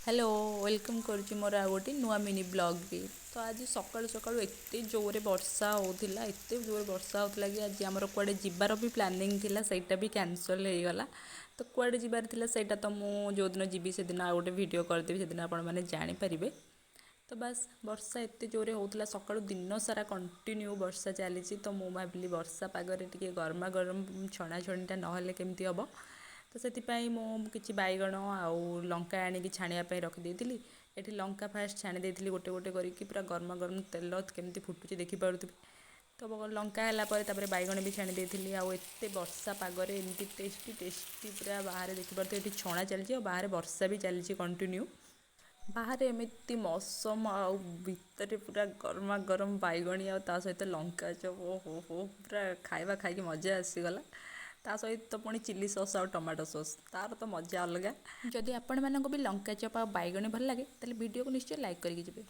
Hello welcome करुच्ची मोर आ गोटे नुआ mini blog भी। तो आज सकाळु सकाळु एते जोरे वर्षा होतिला एते जोरे वर्षा होतिला कि आज आमर कुआडे जिबार भी प्लानिंग थिला सेटा भी कैंसल हो गला। तो कुआडे जिबार थिला सेटा तो मु जो दिन जीवी से दिन आ गोटे वीडियो करदेबी से दिन आपण माने जानि परिबे। तो बस वर्षा एते जोरे होतिला सकाळु दिन सारा कंटिन्यू वर्षा चली। तो मु भाविली वर्षा पागरे टिके गरमा गरम छणा छणीटा नहेले केमती हबो। तो से किसी बैगण आउ लंका आनिकी छाणियापाई रखिदेली। ये लंका फास्ट छाणी देती गोटे गोटे करके पूरा गरमा गरम तेल केमती फुटुची देखिपे। तो लंका है बैगण भी छाणी देती। आउ एते वर्षा पागरे एमती टेस्टी टेस्टी पूरा बाहर देखिपे ये छणा चलती और बाहर वर्षा भी चलती कंटिन्यू। बाहर एमती मौसम आउ भितर पूरा गरमा गरम बैगणी आ सहित लंका चप हो पूरा खाଇବା खाई मजा आसीगला। ता सहित पुणी चिली सॉस और टमाटो सॉस तार तो मजा अलग। जदि आपण मानक भी लंका चप आ बैगणी भल लगे ताले वीडियो को निश्चय लाइक करके जिवे।